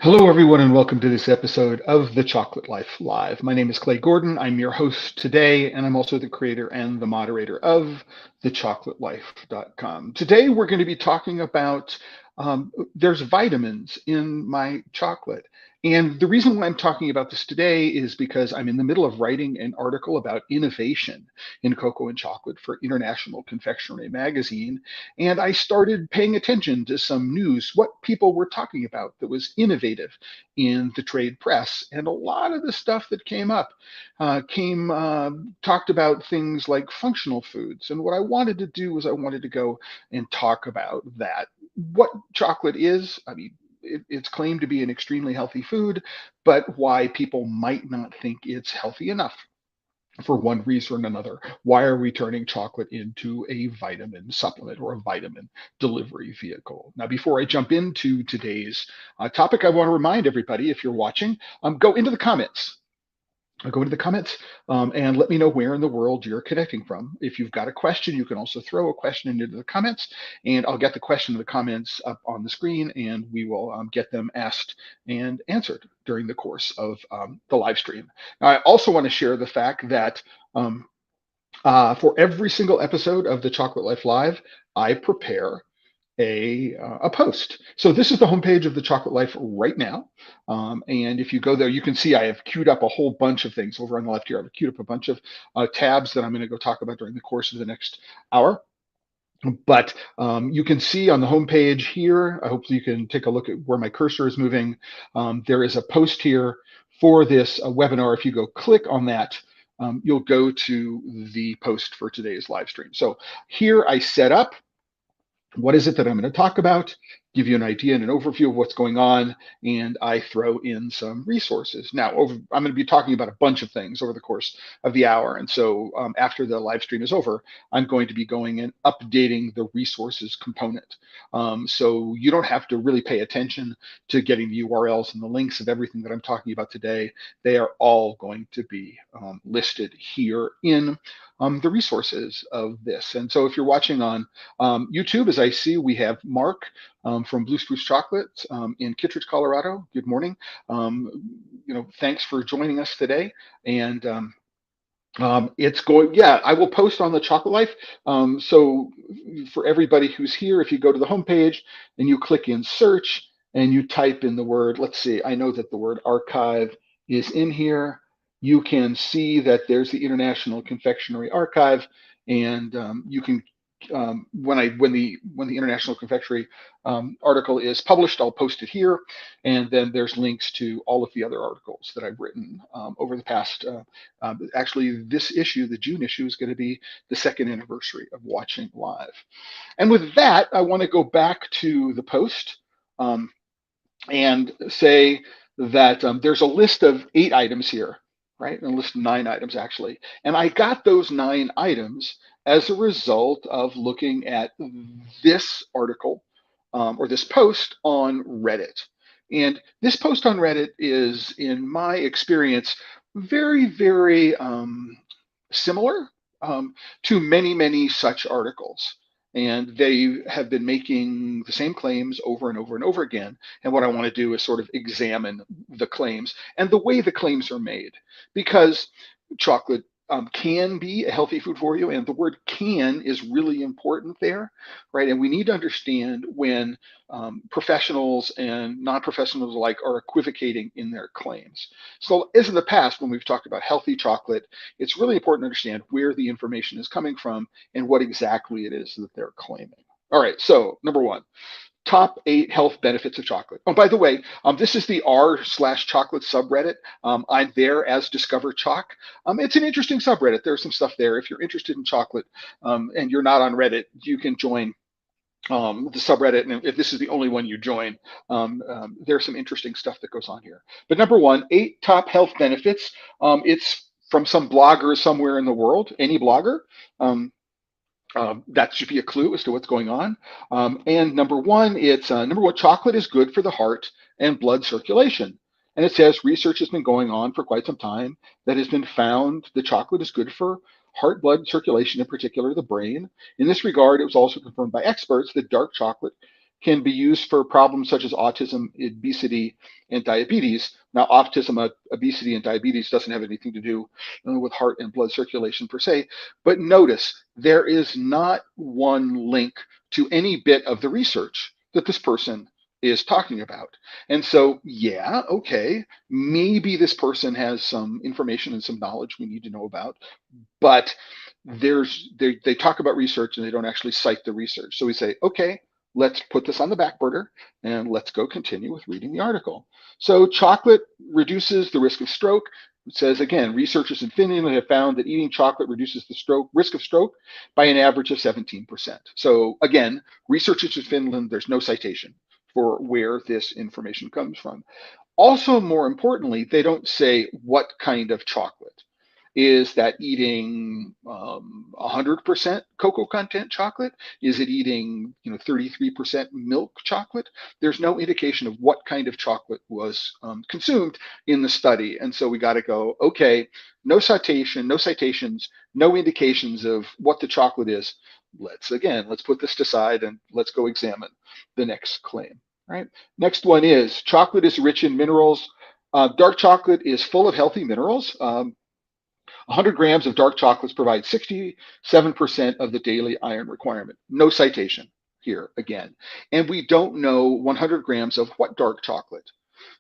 Hello, everyone, and welcome to this episode of The Chocolate Life Live. My name is Clay Gordon. I'm your host today, and I'm also the creator and the moderator of TheChocolateLife.com. Today, we're going to be talking about there's vitamins in my chocolate. And the reason why I'm talking about this today is because I'm in the middle of writing an article about innovation in cocoa and chocolate for International Confectionery Magazine. And I started paying attention to some news, what people were talking about that was innovative in the trade press. And a lot of the stuff that came up talked about things like functional foods. And what I wanted to do was I wanted to go and talk about that. What chocolate is, I mean, it's claimed to be an extremely healthy food, but why people might not think it's healthy enough for one reason or another. Why are we turning chocolate into a vitamin supplement or a vitamin delivery vehicle? Now, before I jump into today's topic, I want to remind everybody, if you're watching, go into the comments. Go into the comments and let me know where in the world you're connecting from. If you've got a question, you can also throw a question into the comments, and I'll get the question in the comments up on the screen, and we will get them asked and answered during the course of the live stream. Now, I also want to share the fact that for every single episode of the Chocolate Life Live, I prepare a post. So this is the homepage of the Chocolate Life right now. And if you go there, you can see I have queued up a whole bunch of things over on the left here. I've queued up a bunch of tabs that I'm going to go talk about during the course of the next hour. But you can see on the homepage here, I hope you can take a look at where my cursor is moving. There is a post here for this webinar. If you go click on that, you'll go to the post for today's live stream. So here I set up what is it that I'm going to talk about, give you an idea and an overview of what's going on, and I throw in some resources. Now, I'm going to be talking about a bunch of things over the course of the hour, and so after the live stream is over, I'm going to be going and updating the resources component. So you don't have to really pay attention to getting the URLs and the links of everything that I'm talking about today. They are all going to be listed here in the resources of this. And so if you're watching on YouTube, as I see, we have Mark from Blue Spruce Chocolate in Kittredge, Colorado. Good morning. Thanks for joining us today. And it's going, yeah, I will post on the Chocolate Life. So for everybody who's here, if you go to the homepage and you click in search and you type in the word, let's see, I know that the word archive is in here. You can see that there's the International Confectionery Archive, and you can when the International Confectionery article is published, I'll post it here, and then there's links to all of the other articles that I've written over the past. Actually, this issue, the June issue, is going to be the second anniversary of watching live. And with that, I want to go back to the post and say that there's a list of 8 items here, right? And a list of 9 items, actually. And I got those 9 items as a result of looking at this article or this post on Reddit. And this post on Reddit is, in my experience, very, very similar to many, many such articles. And they have been making the same claims over and over and over again. And what I want to do is sort of examine the claims and the way the claims are made, because chocolate can be a healthy food for you. And the word can is really important there, right? And we need to understand when professionals and non-professionals alike are equivocating in their claims. So as in the past, when we've talked about healthy chocolate, it's really important to understand where the information is coming from and what exactly it is that they're claiming. All right, so number 1. Top 8 health benefits of chocolate. Oh, by the way, this is the r/chocolate subreddit. I'm there as Discover Choc. It's an interesting subreddit. There's some stuff there. If you're interested in chocolate and you're not on Reddit, you can join the subreddit. And if this is the only one you join, there's some interesting stuff that goes on here. But number 1, 8 top health benefits. It's from some blogger somewhere in the world, any blogger. That should be a clue as to what's going on. And number 1, it's number 1, chocolate is good for the heart and blood circulation. And it says research has been going on for quite some time that has been found that chocolate is good for heart blood circulation, in particular the brain. In this regard, it was also confirmed by experts that dark chocolate can be used for problems such as autism, obesity, and diabetes. Now, autism, obesity, and diabetes doesn't have anything to do with heart and blood circulation per se, but notice there is not one link to any bit of the research that this person is talking about. And so, yeah, okay, maybe this person has some information and some knowledge we need to know about, but they talk about research and they don't actually cite the research. So we say, okay, let's put this on the back burner and let's go continue with reading the article. So chocolate reduces the risk of stroke. It says, again, researchers in Finland have found that eating chocolate reduces the risk of stroke by an average of 17%. So again, researchers in Finland, there's no citation for where this information comes from. Also, more importantly, they don't say what kind of chocolate. Is that eating 100% cocoa content chocolate? Is it eating 33% milk chocolate? There's no indication of what kind of chocolate was consumed in the study. And so we got to go, okay, no citation, no citations, no indications of what the chocolate is. Let's put this aside and let's go examine the next claim. Right. Next one is chocolate is rich in minerals. Dark chocolate is full of healthy minerals. 100 grams of dark chocolates provide 67% of the daily iron requirement. No citation here again. And we don't know 100 grams of what dark chocolate.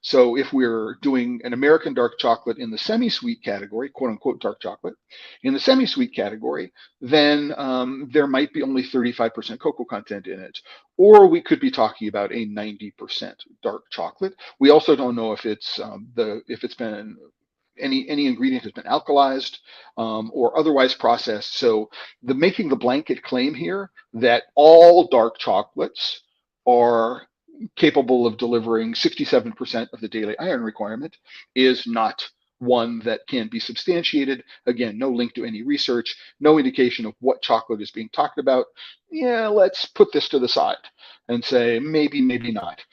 So if we're doing an American dark chocolate in the semi-sweet category, quote unquote dark chocolate, in the semi-sweet category, then there might be only 35% cocoa content in it. Or we could be talking about a 90% dark chocolate. We also don't know if it's been any ingredient has been alkalized or otherwise processed. So making the blanket claim here that all dark chocolates are capable of delivering 67% of the daily iron requirement is not one that can be substantiated. Again, no link to any research, no indication of what chocolate is being talked about. Yeah, let's put this to the side and say maybe, maybe not.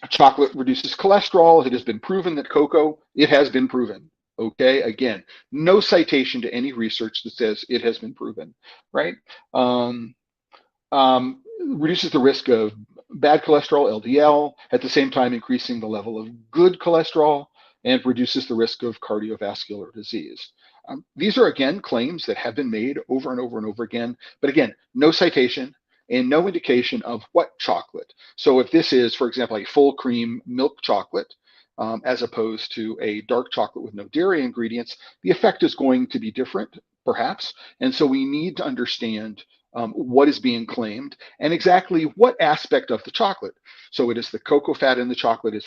Chocolate reduces cholesterol. It has been proven that cocoa, it has been proven. Okay, again, no citation to any research that says it has been proven, right? Reduces the risk of bad cholesterol, LDL, at the same time increasing the level of good cholesterol, and reduces the risk of cardiovascular disease. These are, again, claims that have been made over and over and over again, but again, no citation, and no indication of what chocolate. So if this is, for example, a full cream milk chocolate, as opposed to a dark chocolate with no dairy ingredients, the effect is going to be different, perhaps. And so we need to understand what is being claimed and exactly what aspect of the chocolate. So it is the cocoa fat in the chocolate, it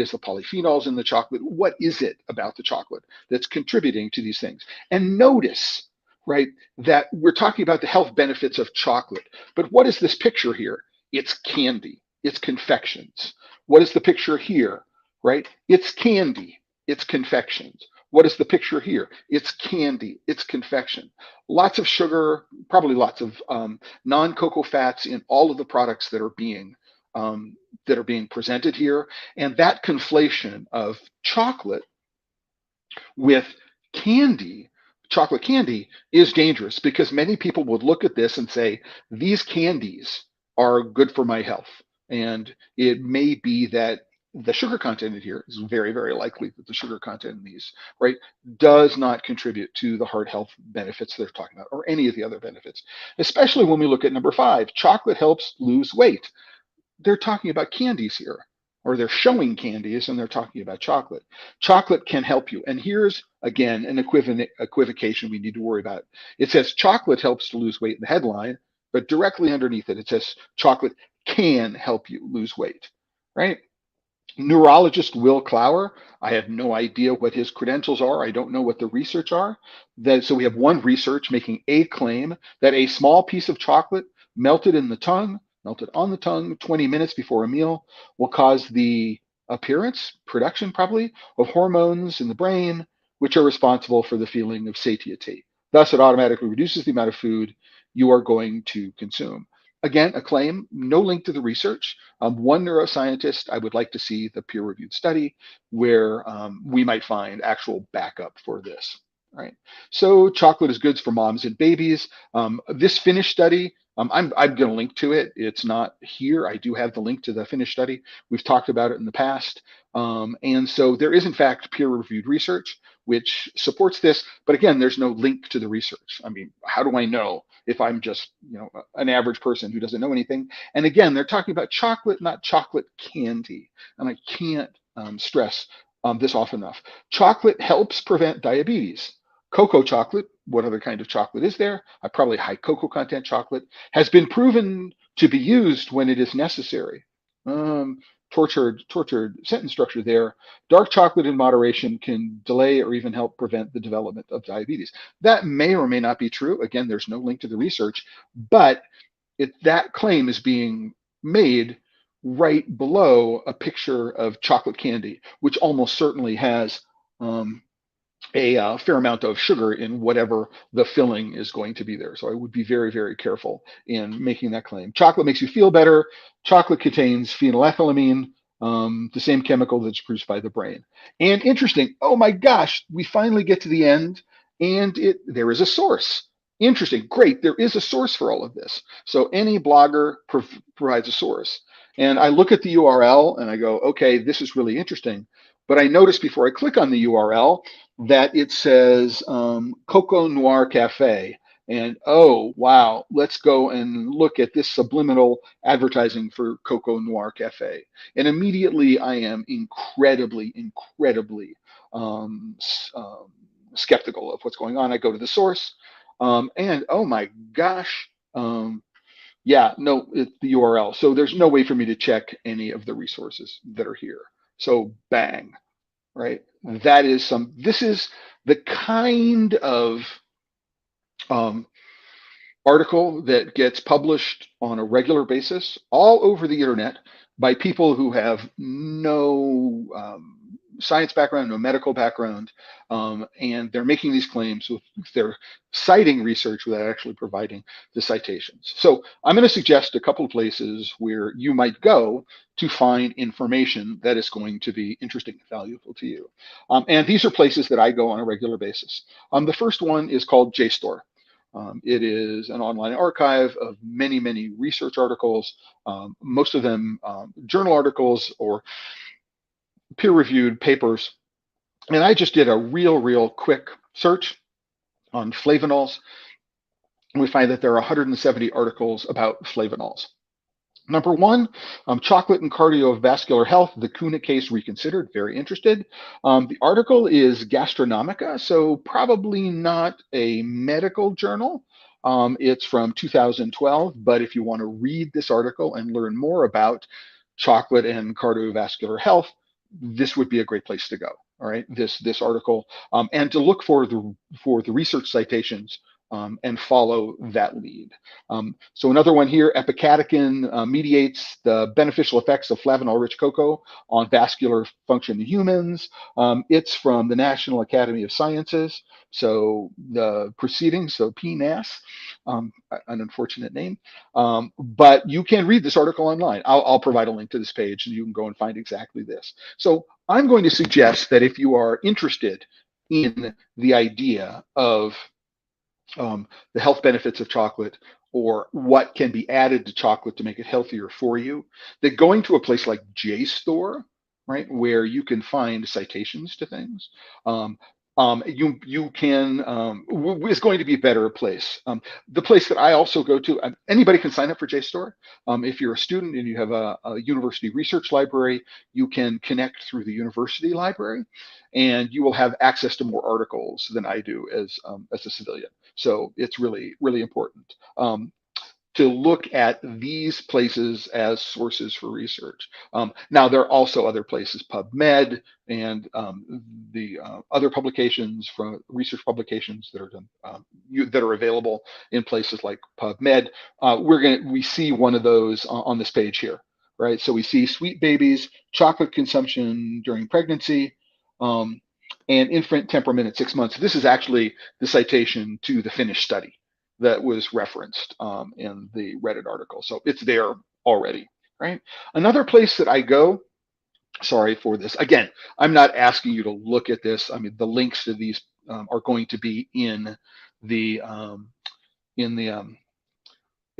is the polyphenols in the chocolate. What is it about the chocolate that's contributing to these things? And notice, right, that we're talking about the health benefits of chocolate. But what is this picture here? It's candy, it's confections. What is the picture here, right? It's candy, it's confections. What is the picture here? It's candy, it's confection. Lots of sugar, probably lots of non-cocoa fats in all of the products that are being presented here. And that conflation of chocolate with candy, chocolate candy, is dangerous because many people would look at this and say, these candies are good for my health. And it may be that the sugar content in here is very, very likely that the sugar content in these, right, does not contribute to the heart health benefits they're talking about or any of the other benefits, especially when we look at number 5, chocolate helps lose weight. They're talking about candies here, or they're showing candies and they're talking about chocolate. Chocolate can help you. And here's, again, an equivocation we need to worry about. It says chocolate helps to lose weight in the headline, but directly underneath it, it says chocolate can help you lose weight, right? Neurologist Will Clower, I have no idea what his credentials are. I don't know what the research are. So we have one research making a claim that a small piece of chocolate melted on the tongue 20 minutes before a meal will cause the production probably, of hormones in the brain, which are responsible for the feeling of satiety. Thus, it automatically reduces the amount of food you are going to consume. Again, a claim, no link to the research. One neuroscientist, I would like to see the peer-reviewed study where we might find actual backup for this. Right. So chocolate is good for moms and babies. This Finnish study I'm going to link to it. It's not here. I do have the link to the finished study. We've talked about it in the past. And so there is, in fact, peer-reviewed research which supports this. But again, there's no link to the research. I mean, how do I know if I'm just, an average person who doesn't know anything? And again, they're talking about chocolate, not chocolate candy. And I can't stress this often enough. Chocolate helps prevent diabetes. Cocoa chocolate, what other kind of chocolate is there? Probably high cocoa content chocolate, has been proven to be used when it is necessary. Tortured sentence structure there. Dark chocolate in moderation can delay or even help prevent the development of diabetes. That may or may not be true. Again, there's no link to the research, but that claim is being made right below a picture of chocolate candy, which almost certainly has a fair amount of sugar in whatever the filling is going to be there. So I would be very, very careful in making that claim. Chocolate makes you feel better. Chocolate contains phenylethylamine, the same chemical that's produced by the brain. And interesting, oh my gosh, we finally get to the end, and there is a source. Interesting, great, there is a source for all of this. So any blogger provides a source. And I look at the URL and I go, okay, this is really interesting. But I notice before I click on the URL that it says Coco Noir Cafe. And oh, wow, let's go and look at this subliminal advertising for Coco Noir Cafe. And immediately I am incredibly skeptical of what's going on. I go to the source and oh my gosh, yeah, no, it's the URL. So there's no way for me to check any of the resources that are here. So bang, right? This is the kind of article that gets published on a regular basis all over the internet by people who have no science background, no medical background, and they're making these claims with they're citing research without actually providing the citations. So I'm going to suggest a couple of places where you might go to find information that is going to be interesting and valuable to you. And these are places that I go on a regular basis. The first one is called Jstor. It is an online archive of many research articles, most of them journal articles or peer-reviewed papers. And I just did a real quick search on flavonols. And we find that there are 170 articles about flavonols. Number one, chocolate and cardiovascular health, the Kuna case reconsidered. Very interested. The article is Gastronomica, so probably not a medical journal. It's from 2012, but if you want to read this article and learn more about chocolate and cardiovascular health, this would be a great place to go. All right, this article, and to look for the research citations and follow that lead. So another one here, epicatechin mediates the beneficial effects of flavanol-rich cocoa on vascular function in humans. It's from the National Academy of Sciences. So the proceedings, so PNAS, an unfortunate name, but you can read this article online. I'll provide a link to this page and you can go and find exactly this. So I'm going to suggest that if you are interested in the idea of the health benefits of chocolate or what can be added to chocolate to make it healthier for you, that going to a place like Jstor, right, where you can find citations to things, you can is going to be a better place. The place that I also go to, anybody can sign up for Jstor. If you're a student and you have a university research library, you can connect through the university library, and you will have access to more articles than I do as a civilian. So it's really important to look at these places as sources for research. Now, there are also other places, PubMed and the other publications from research publications that are done that are available in places like PubMed. We see one of those on this page here, right? So we see sweet babies, chocolate consumption during pregnancy, and infant temperament at 6 months. This is actually the citation to the finished study that was referenced in the Reddit article. So it's there already, right? Another place that I go, sorry for this. Again, I'm not asking you to look at this. I mean, the links to these are going to be in the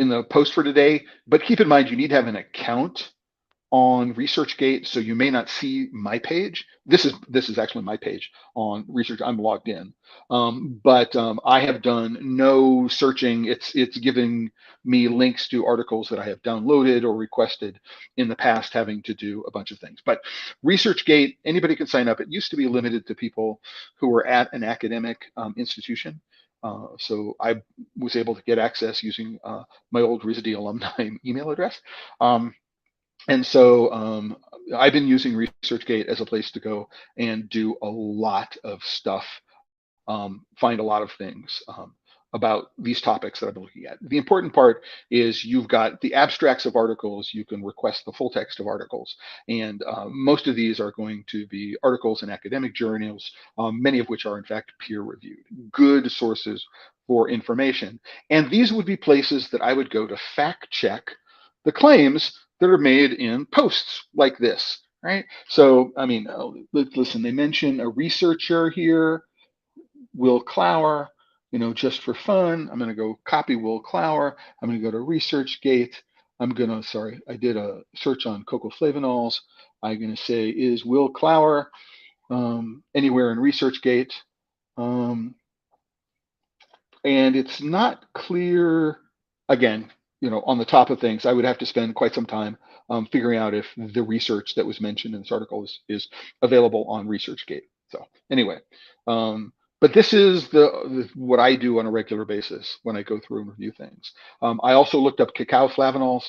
in the post for today, but keep in mind you need to have an account on ResearchGate, so you may not see my page. This is actually my page on Research. I'm logged in, but I have done no searching. It's giving me links to articles that I have downloaded or requested in the past, having to do a bunch of things. But ResearchGate, anybody can sign up. It used to be limited to people who were at an academic institution. So I was able to get access using my old RISD alumni email address. And so I've been using ResearchGate as a place to go and do a lot of stuff, find a lot of things about these topics that I've been looking at. The important part is you've got the abstracts of articles. You can request the full text of articles. And most of these are going to be articles in academic journals, many of which are in fact peer reviewed, good sources for information. And these would be places that I would go to fact check the claims that are made in posts like this, right? So, I mean, listen, they mention a researcher here, Will Clower, just for fun. I'm going to go copy Will Clower. I'm going to go to ResearchGate. Sorry, I did a search on cocoa flavonols. I'm going to say, is Will Clower anywhere in ResearchGate? And it's not clear, again, on the top of things. I would have to spend quite some time figuring out if the research that was mentioned in this article is available on ResearchGate. So anyway, but this is what I do on a regular basis when I go through and review things. I also looked up cacao flavonols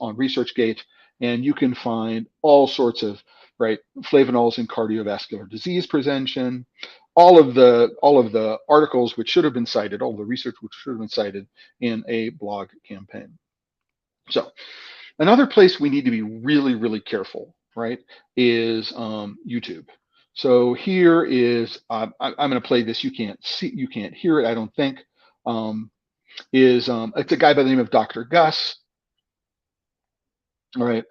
on ResearchGate, and you can find all sorts of flavonols in cardiovascular disease prevention. All of the articles which should have been cited, all the research which should have been cited in a blog campaign. So another place we need to be really, really careful, right, is YouTube. So here is, I'm going to play this. You can't hear it, I don't think. It's a guy by the name of Dr. Gus. All right.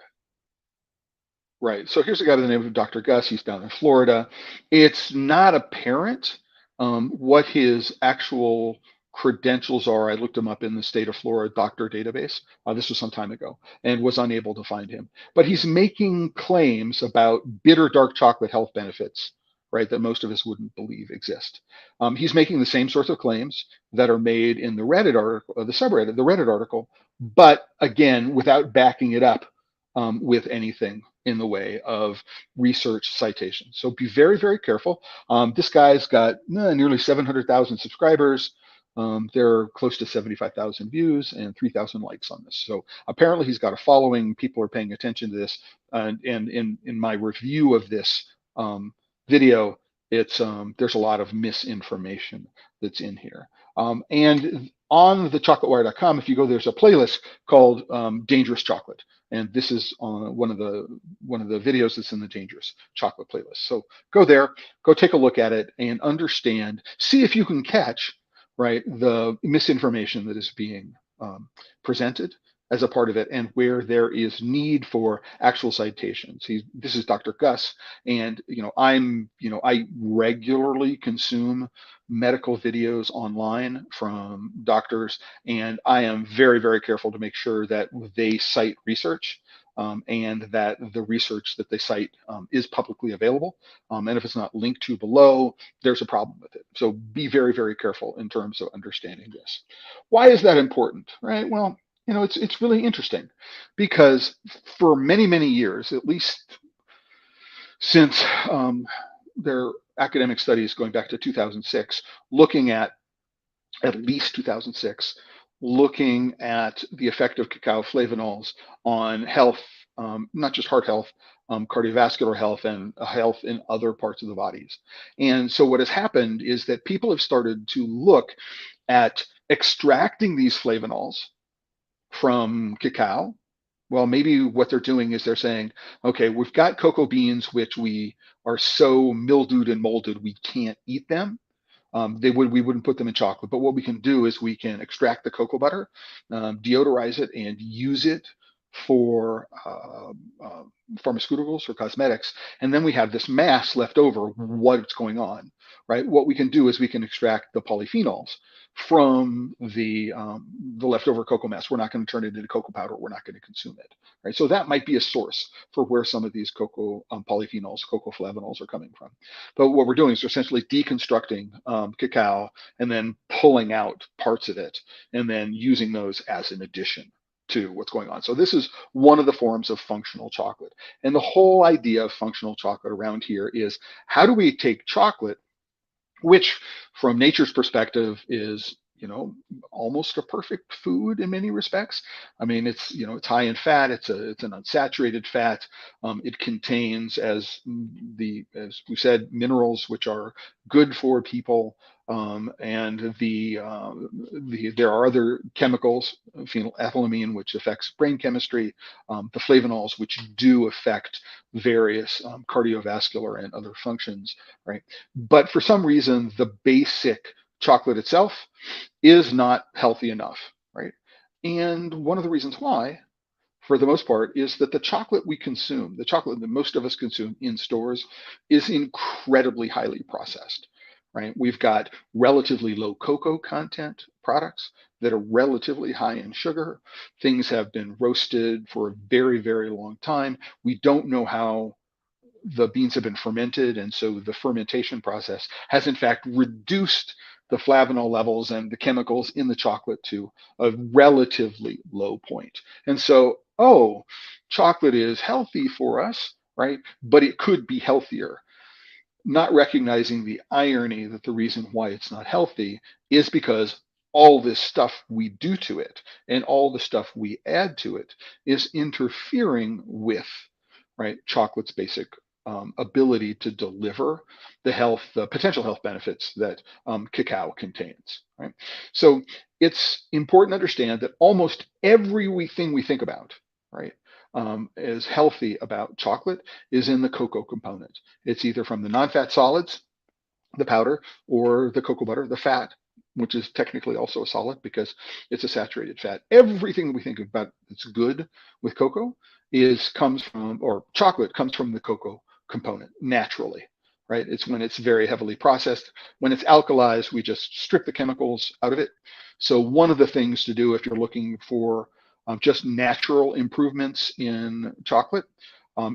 Right. So here's a guy by the name of Dr. Gus. He's down in Florida. It's not apparent what his actual credentials are. I looked him up in the state of Florida doctor database. This was some time ago and was unable to find him. But he's making claims about bitter dark chocolate health benefits, right, that most of us wouldn't believe exist. He's making the same sorts of claims that are made in the Reddit article, the subreddit, the Reddit article, but again, without backing it up with anything in the way of research citations. So be very, very careful. This guy's got nearly 700,000 subscribers. There are close to 75,000 views and 3,000 likes on this. So apparently he's got a following. People are paying attention to this. And in my review of this video, there's a lot of misinformation that's in here. And on TheChocolateWire.com, if you go, there's a playlist called Dangerous Chocolate. And this is on one of the videos that's in the Dangerous Chocolate playlist. So go there, go take a look at it and understand, see if you can catch, right, the misinformation that is being presented as a part of it, and where there is need for actual citations. This is Dr. Gus, and I regularly consume medical videos online from doctors, and I am very, very careful to make sure that they cite research and that the research that they cite is publicly available. And if it's not linked to below, there's a problem with it. So be very, very careful in terms of understanding this. Why is that important, right? Well, it's really interesting because for many, many years, at least since their academic studies going back to 2006, looking at least 2006, looking at the effect of cacao flavonols on health, not just heart health, cardiovascular health, and health in other parts of the bodies. And so what has happened is that people have started to look at extracting these flavonols from cacao. Well, maybe what they're doing is they're saying, okay, we've got cocoa beans which we are so mildewed and molded we can't eat them. We wouldn't put them in chocolate, but what we can do is we can extract the cocoa butter, deodorize it, and use it for pharmaceuticals or cosmetics, and then we have this mass left over. What's going on, right? What we can do is we can extract the polyphenols from the leftover cocoa mass. We're not going to turn it into cocoa powder. We're not going to consume it, right? So that might be a source for where some of these cocoa polyphenols, cocoa flavonols, are coming from. But what we're doing is we're essentially deconstructing cacao and then pulling out parts of it and then using those as an addition to what's going on. So this is one of the forms of functional chocolate. And the whole idea of functional chocolate around here is, how do we take chocolate, which from nature's perspective is, almost a perfect food in many respects. I mean, it's high in fat. It's an unsaturated fat. It contains, as we said, minerals which are good for people. And there are other chemicals, phenylethylamine, which affects brain chemistry, the flavonols, which do affect various cardiovascular and other functions, right? But for some reason, the basic chocolate itself is not healthy enough, right? And one of the reasons why, for the most part, is that the chocolate we consume, the chocolate that most of us consume in stores, is incredibly highly processed, right? We've got relatively low cocoa content products that are relatively high in sugar. Things have been roasted for a very, very long time. We don't know how the beans have been fermented, and so the fermentation process has in fact reduced the flavanol levels and the chemicals in the chocolate to a relatively low point. And so, chocolate is healthy for us, right? But it could be healthier. Not recognizing the irony that the reason why it's not healthy is because all this stuff we do to it and all the stuff we add to it is interfering with, right, chocolate's basic ability to deliver the potential health benefits that cacao contains, right? So it's important to understand that almost everything we think about, right, is healthy about chocolate is in the cocoa component. It's either from the non-fat solids, the powder, or the cocoa butter, the fat, which is technically also a solid because it's a saturated fat. Everything that we think about that's good with cocoa comes from, or chocolate comes from the cocoa component naturally, right? It's when it's very heavily processed. When it's alkalized, we just strip the chemicals out of it. So one of the things to do if you're looking for just natural improvements in chocolate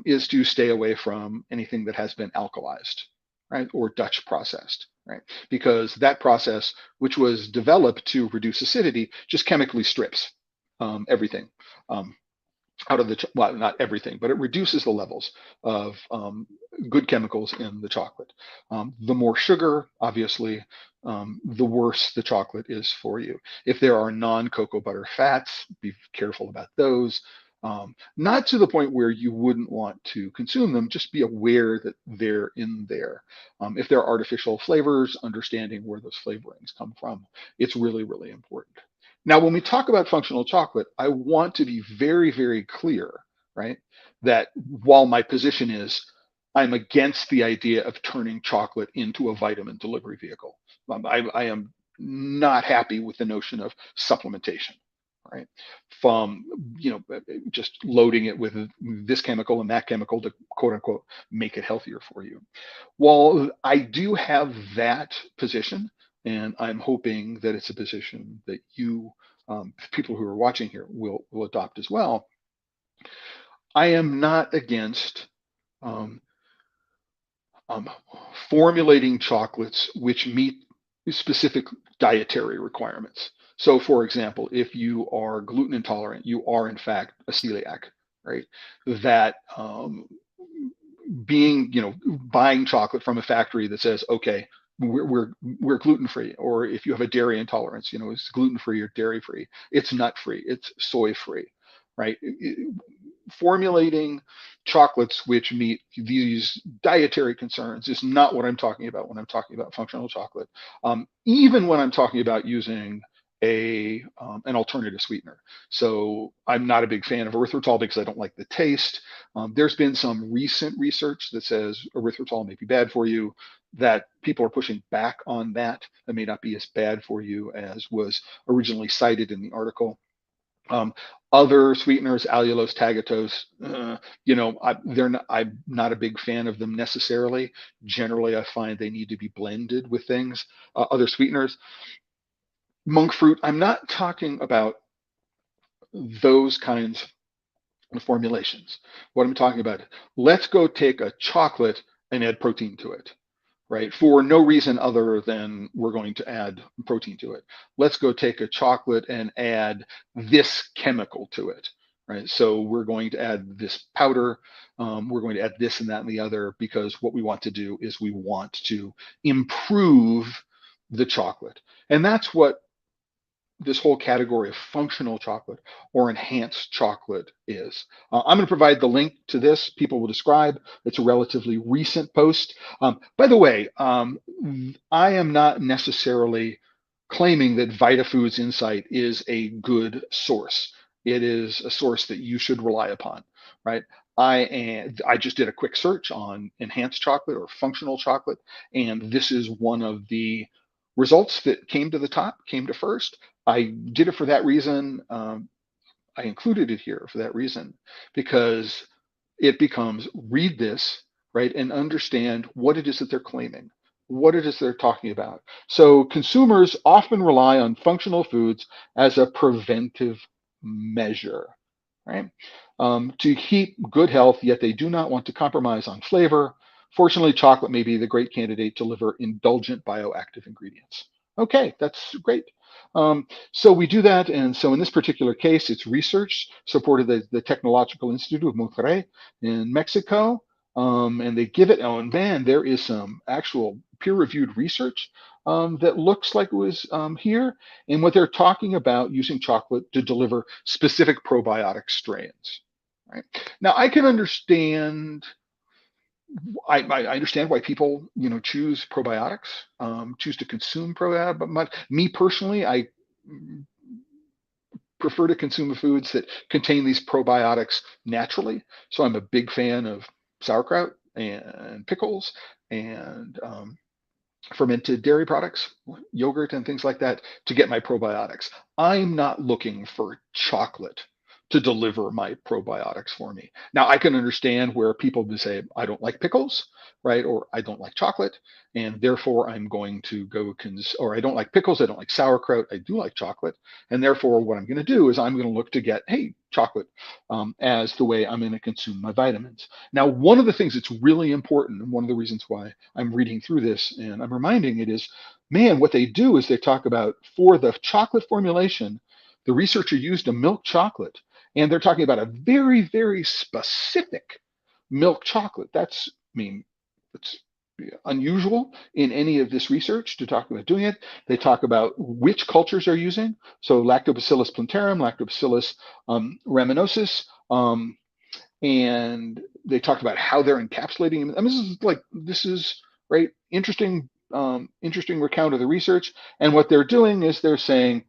is to stay away from anything that has been alkalized, right, or Dutch processed, right? Because that process, which was developed to reduce acidity, just chemically strips everything out of well, not everything, but it reduces the levels of good chemicals in the chocolate. The more sugar, obviously, the worse the chocolate is for you. If there are non-cocoa butter fats, be careful about those. Not to the point where you wouldn't want to consume them, just be aware that they're in there. If there are artificial flavors, understanding where those flavorings come from, it's really, really important. Now, when we talk about functional chocolate, I want to be very, very clear, right, that while my position is I'm against the idea of turning chocolate into a vitamin delivery vehicle, I am not happy with the notion of supplementation, right? From, just loading it with this chemical and that chemical to quote unquote make it healthier for you. While I do have that position, and I'm hoping that it's a position that you, people who are watching here, will adopt as well, I am not against um, formulating chocolates which meet specific dietary requirements. So, for example, if you are gluten intolerant, you are in fact a celiac, right? That buying chocolate from a factory that says, okay, we're gluten free, or if you have a dairy intolerance, it's gluten free or dairy free. It's nut free. It's soy free, right? Formulating chocolates which meet these dietary concerns is not what I'm talking about when I'm talking about functional chocolate. Even when I'm talking about using an alternative sweetener. So I'm not a big fan of erythritol because I don't like the taste. There's been some recent research that says erythritol may be bad for you, that people are pushing back on that. It may not be as bad for you as was originally cited in the article. Other sweeteners, allulose, tagatose, I'm not a big fan of them necessarily. Generally, I find they need to be blended with things. Other sweeteners, monk fruit. I'm not talking about those kinds of formulations. What I'm talking about, let's go take a chocolate and add protein to it, right? For no reason other than we're going to add protein to it. Let's go take a chocolate and add this chemical to it, right? So we're going to add this powder. We're going to add this and that and the other, because what we want to do is we want to improve the chocolate. And that's what this whole category of functional chocolate or enhanced chocolate is. I'm going to provide the link to this. People will describe. It's a relatively recent post. By the way, I am not necessarily claiming that VitaFoods Insight is a good source. It is a source that you should rely upon, right? I just did a quick search on enhanced chocolate or functional chocolate, and this is one of the results that came to the top, came to first. I did it for that reason. I included it here for that reason, because it becomes read this, right, and understand what it is that they're claiming, what it is they're talking about. So consumers often rely on functional foods as a preventive measure, right? To keep good health, yet they do not want to compromise on flavor. Fortunately, chocolate may be the great candidate to deliver indulgent bioactive ingredients. Okay, that's great. So we do that, and so in this particular case, it's research supported the Technological Institute of Monterrey in Mexico, and they give it. Oh, and man, there is some actual peer-reviewed research that looks like it was here, and what they're talking about using chocolate to deliver specific probiotic strains. Right now, I can understand. I understand why people, choose probiotics, choose to consume probiotics. But me personally, I prefer to consume foods that contain these probiotics naturally. So I'm a big fan of sauerkraut and pickles and fermented dairy products, yogurt and things like that to get my probiotics. I'm not looking for chocolate to deliver my probiotics for me. Now, I can understand where people would say, I don't like pickles, right? Or I don't like chocolate, and therefore I'm going to go, or I don't like pickles, I don't like sauerkraut, I do like chocolate. And therefore, what I'm going to do is I'm going to look to get, hey, chocolate as the way I'm going to consume my vitamins. Now, one of the things that's really important, and one of the reasons why I'm reading through this and I'm reminding it is, man, what they do is they talk about for the chocolate formulation, the researcher used a milk chocolate, and they're talking about a very, very specific milk chocolate. That's, it's unusual in any of this research to talk about doing it. They talk about which cultures they're using. So Lactobacillus plantarum, Lactobacillus rhamnosus, and they talk about how they're encapsulating them. I mean, this is right, interesting recount of the research. And what they're doing is they're saying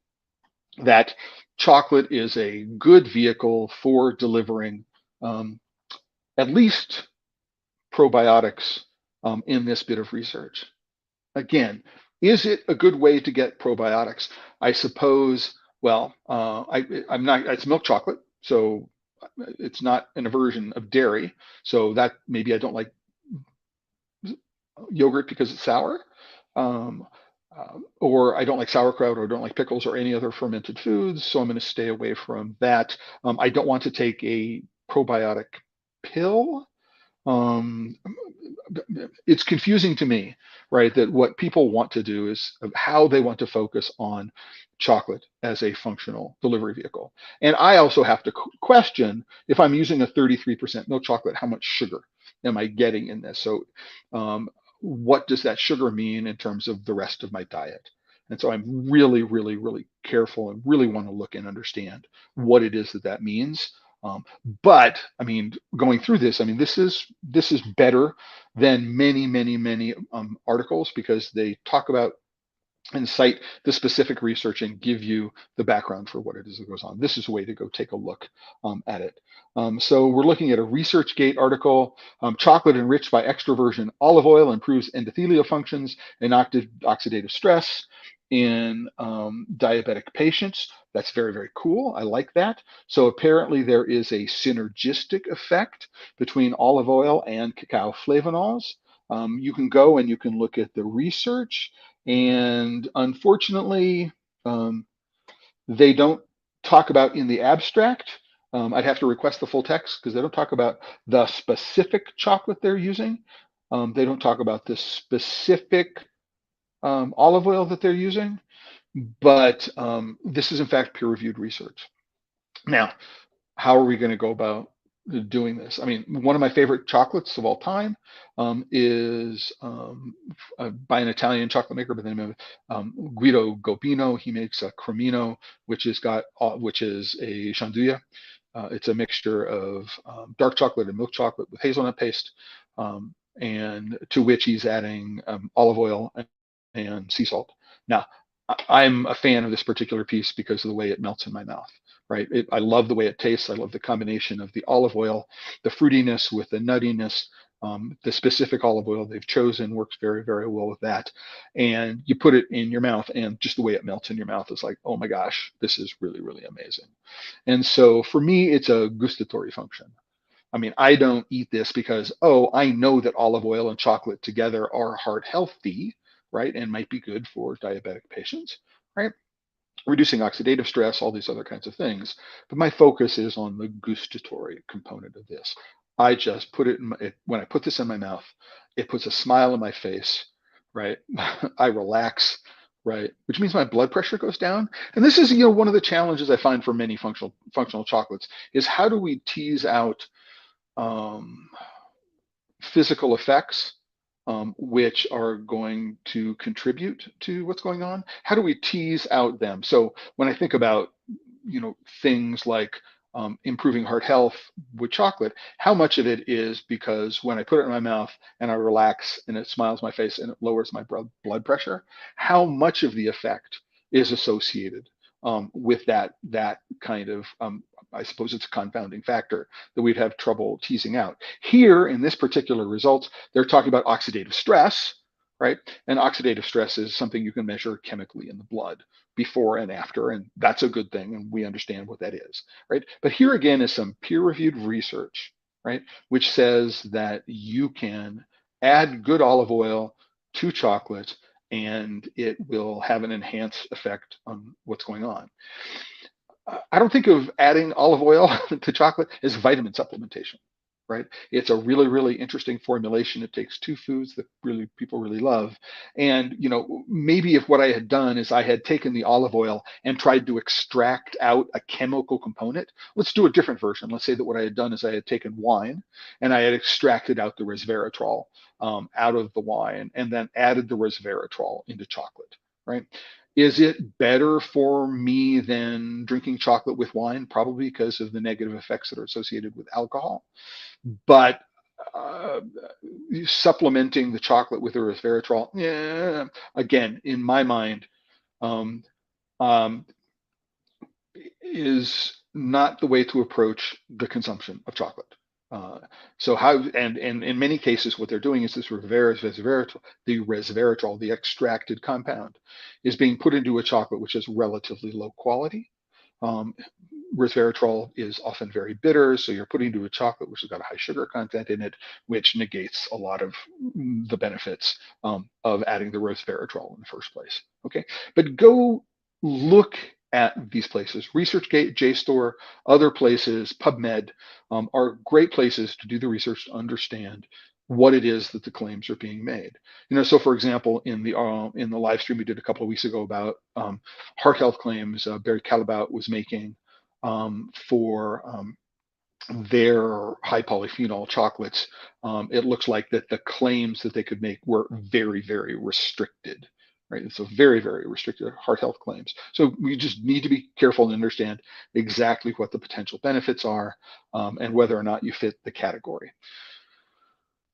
that chocolate is a good vehicle for delivering at least probiotics in this bit of research. Again, is it a good way to get probiotics? I suppose. Well, I'm not. It's milk chocolate, so it's not an aversion of dairy. So that maybe I don't like yogurt because it's sour. Or I don't like sauerkraut, or don't like pickles or any other fermented foods, so I'm going to stay away from that. I don't want to take a probiotic pill. It's confusing to me, right, that what people want to do is how they want to focus on chocolate as a functional delivery vehicle. And I also have to question, if I'm using a 33% milk chocolate, how much sugar am I getting in this? So what does that sugar mean in terms of the rest of my diet? And so I'm really, really, really careful and really want to look and understand what it is that means. But I mean, going through this, I mean, this is better than many, many, many articles, because they talk about and cite the specific research and give you the background for what it is that goes on. This is a way to go take a look at it. So we're looking at a ResearchGate article. Chocolate enriched by extra virgin olive oil improves endothelial functions and oxidative stress. in diabetic patients. That's very, very cool. I like that. So apparently there is a synergistic effect between olive oil and cacao flavonols. You can go and you can look at the research, and unfortunately, they don't talk about in the abstract. I'd have to request the full text because they don't talk about the specific chocolate they're using. They don't talk about the specific olive oil that they're using, but this is in fact peer-reviewed research. Now, how are we going to go about doing this? I mean, one of my favorite chocolates of all time is by an Italian chocolate maker by the name of Guido Gobino. He makes a cremino, which is a gianduja. It's a mixture of dark chocolate and milk chocolate with hazelnut paste, and to which he's adding olive oil and sea salt. Now, I'm a fan of this particular piece because of the way it melts in my mouth, right? I love the way it tastes. I love the combination of the olive oil, the fruitiness with the nuttiness. The specific olive oil they've chosen works very, very well with that. And you put it in your mouth, and just the way it melts in your mouth is like, oh my gosh, this is really, really amazing. And so for me, it's a gustatory function. I mean, I don't eat this because, oh, I know that olive oil and chocolate together are heart healthy, right? And might be good for diabetic patients, right? Reducing oxidative stress, all these other kinds of things. But my focus is on the gustatory component of this. I just put it in when I put this in my mouth, it puts a smile on my face, right? I relax, right? Which means my blood pressure goes down. And this is, one of the challenges I find for many functional chocolates is how do we tease out um, physical effects which are going to contribute to what's going on? How do we tease out them? So when I think about, things like improving heart health with chocolate, how much of it is because when I put it in my mouth and I relax and it smiles my face and it lowers my blood pressure? How much of the effect is associated with that kind of I suppose it's a confounding factor that we'd have trouble teasing out. Here in this particular result, they're talking about oxidative stress, right? And oxidative stress is something you can measure chemically in the blood before and after, and that's a good thing, and we understand what that is, right? But here again is some peer-reviewed research, right, which says that you can add good olive oil to chocolate and it will have an enhanced effect on what's going on. I don't think of adding olive oil to chocolate as vitamin supplementation, right? It's a really, really interesting formulation. It takes two foods that people really love. And, maybe if what I had done is I had taken the olive oil and tried to extract out a chemical component, let's do a different version. Let's say that what I had done is I had taken wine and I had extracted out the resveratrol out of the wine and then added the resveratrol into chocolate, right? Is it better for me than drinking chocolate with wine? Probably because of the negative effects that are associated with alcohol. But uh, supplementing the chocolate with the resveratrol, yeah, again, in my mind, um, um, is not the way to approach the consumption of chocolate. Uh, so how and in many cases, what they're doing is this resveratrol, the extracted compound, is being put into a chocolate which is relatively low quality. Um, Resveratrol is often very bitter, so you're putting into a chocolate which has got a high sugar content in it, which negates a lot of the benefits of adding the resveratrol in the first place. Okay, but go look at these places. ResearchGate, Jstor, other places, PubMed are great places to do the research to understand what it is that the claims are being made. So for example, in the live stream we did a couple of weeks ago about heart health claims Barry Callebaut was making for their high polyphenol chocolates, it looks like that the claims that they could make were very, very restricted, right? So very, very restricted heart health claims. So we just need to be careful and understand exactly what the potential benefits are and whether or not you fit the category.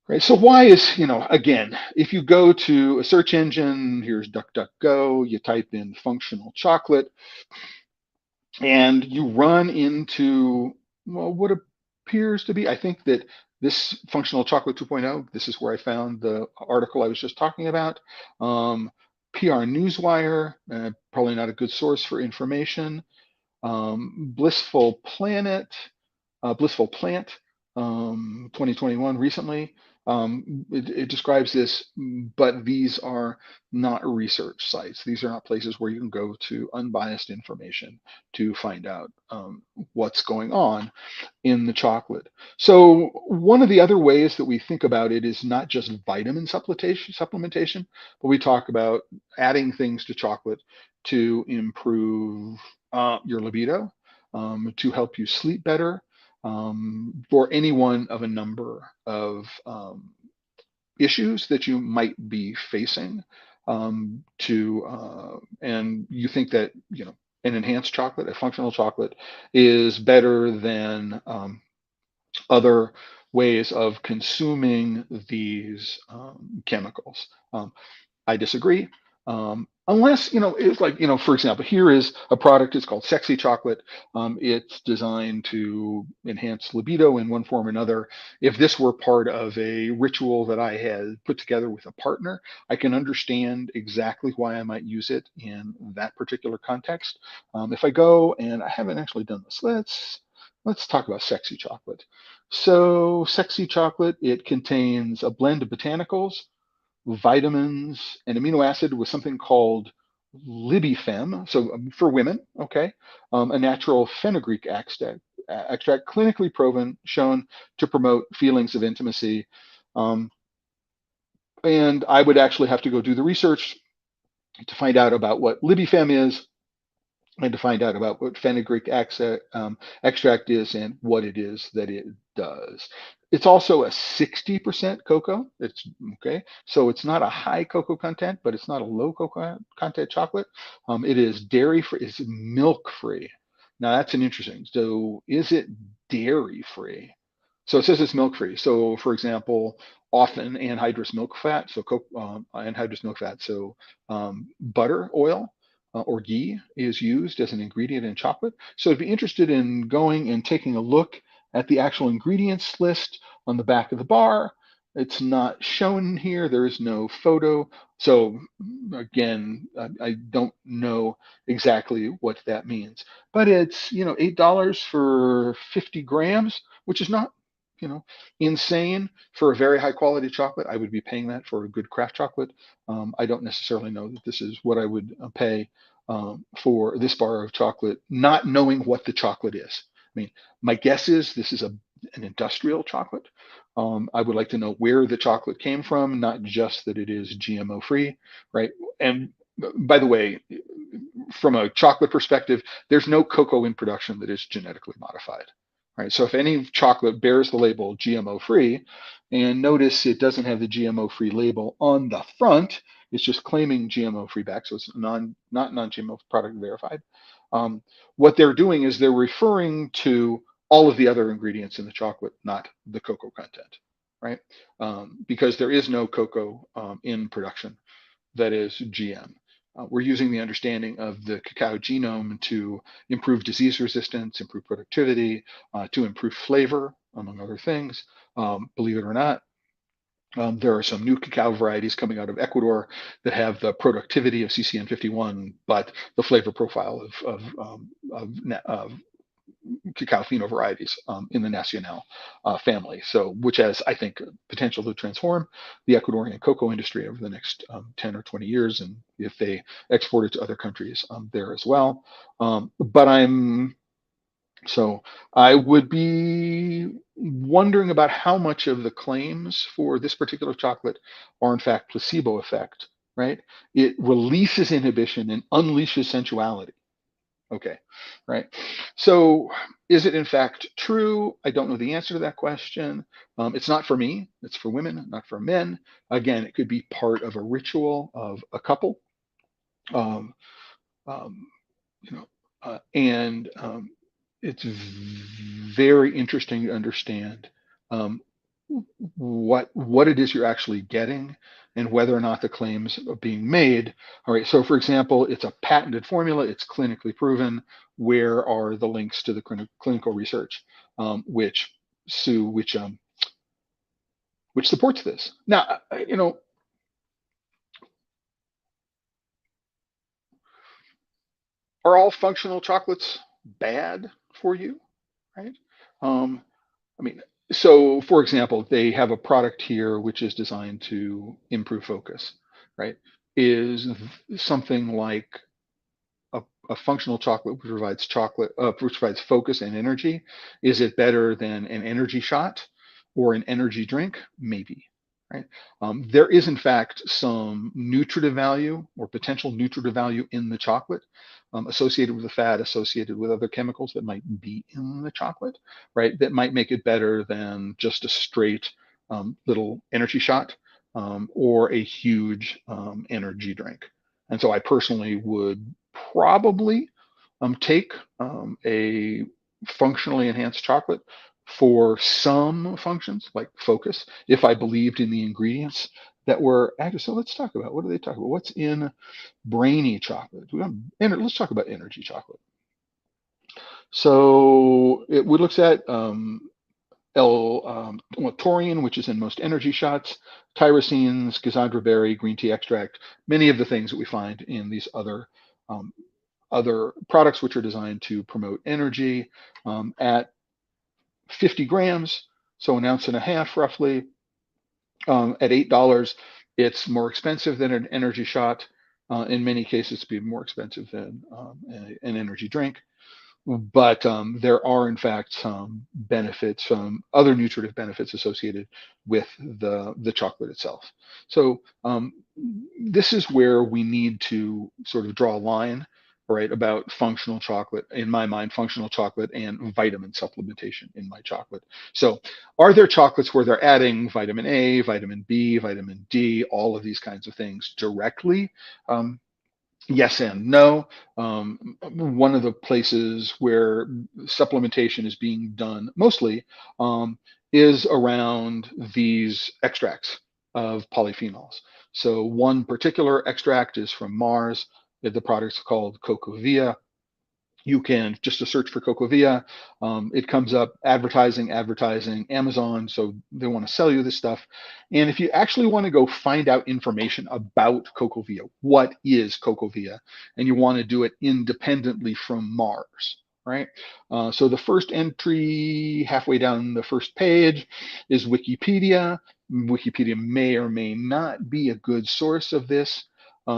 Right. So why is, again, if you go to a search engine, here's DuckDuckGo, you type in functional chocolate, and you run into, well, what appears to be, I think that this functional chocolate 2.0, this is where I found the article I was just talking about, PR Newswire, probably not a good source for information. Blissful Planet, Blissful Plant, 2021 recently. It describes this, but these are not research sites. These are not places where you can go to unbiased information to find out what's going on in the chocolate. So one of the other ways that we think about it is not just vitamin supplementation, but we talk about adding things to chocolate to improve your libido, to help you sleep better, for any one of a number of issues that you might be facing. And you think that, an enhanced chocolate, a functional chocolate, is better than other ways of consuming these chemicals. I disagree. Unless, it's like, for example, here is a product, it's called Sexy Chocolate. It's designed to enhance libido in one form or another. If this were part of a ritual that I had put together with a partner, I can understand exactly why I might use it in that particular context. If I go, and I haven't actually done this, let's talk about Sexy Chocolate. So Sexy Chocolate, it contains a blend of botanicals, vitamins, and amino acid with something called Libby Femme, so for women, okay, a natural fenugreek extract, clinically proven, shown to promote feelings of intimacy. Um, and I would actually have to go do the research to find out about what Libby Femme is, and to find out about what fenugreek extract is and what it is that it does. It's also a 60% cocoa. It's okay. So it's not a high cocoa content, but it's not a low cocoa content chocolate. It is dairy free. It's milk free. Now that's an interesting. So is it dairy free? So it says it's milk free. So for example, often anhydrous milk fat. So anhydrous milk fat. So butter, oil, or ghee is used as an ingredient in chocolate. So I'd be interested in going and taking a look at the actual ingredients list on the back of the bar. It's not shown here. There is no photo. So again, I don't know exactly what that means, but it's, $8 for 50 grams, which is not, insane for a very high quality chocolate. I would be paying that for a good craft chocolate. I don't necessarily know that this is what I would pay for this bar of chocolate, not knowing what the chocolate is. I mean, my guess is this is an industrial chocolate. I would like to know where the chocolate came from, not just that it is GMO free, right? And by the way, from a chocolate perspective, there's no cocoa in production that is genetically modified. Right. So if any chocolate bears the label GMO free, and notice it doesn't have the GMO free label on the front, it's just claiming GMO free back, so it's not non-GMO product verified. What they're doing is they're referring to all of the other ingredients in the chocolate, not the cocoa content, right? Because there is no cocoa in production that is GM. We're using the understanding of the cacao genome to improve disease resistance, improve productivity, to improve flavor, among other things. Believe it or not, there are some new cacao varieties coming out of Ecuador that have the productivity of CCN51, but the flavor profile of cacao pheno varieties in the Nacional family. So, which has, I think, potential to transform the Ecuadorian cocoa industry over the next 10 or 20 years, and if they export it to other countries there as well. So I would be wondering about how much of the claims for this particular chocolate are in fact placebo effect, right? It releases inhibition and unleashes sensuality. Okay, right. So is it in fact true? I don't know the answer to that question. It's not for me. It's for women, not for men. Again, it could be part of a ritual of a couple. Um, um, you know, and it's very interesting to understand um, what it is you're actually getting and whether or not the claims are being made. All right, so for example, it's a patented formula, it's clinically proven. Where are the links to the clinical research which supports this? Now, are all functional chocolates bad for you, right? Um, I mean, so for example, they have a product here which is designed to improve focus, right? Is something like a, a functional chocolate which provides focus and energy. Is it better than an energy shot or an energy drink? Maybe. Right. There is, in fact, some nutritive value or potential nutritive value in the chocolate associated with the fat, associated with other chemicals that might be in the chocolate, right? That might make it better than just a straight little energy shot or a huge energy drink. And so I personally would probably take a functionally enhanced chocolate for some functions like focus if I believed in the ingredients that were active. So let's talk about, what do they talk about? What's in brainy chocolate? Let's talk about energy chocolate. So it looks at taurine, which is in most energy shots, tyrosines, schizandra berry, green tea extract, many of the things that we find in these um, other products which are designed to promote energy at 50 grams, so an ounce and a half roughly, at $8. It's more expensive than an energy shot. In many cases, it's be more expensive than an energy drink. But there are, in fact, some benefits, some other nutritive benefits associated with the chocolate itself. So this is where we need to sort of draw a line, right, about functional chocolate. In my mind, functional chocolate and vitamin supplementation in my chocolate. So are there chocolates where they're adding vitamin A, vitamin B, vitamin D, all of these kinds of things directly? Yes and no. One of the places where supplementation is being done mostly is around these extracts of polyphenols. So one particular extract is from Mars. The product's called cocovia. You can just a search for cocovia. It comes up advertising, Amazon. So they want to sell you this stuff. And if you actually want to go find out information about cocovia, what is cocovia, and you want to do it independently from Mars, right? So the first entry, halfway down the first page, is Wikipedia. Wikipedia may or may not be a good source of this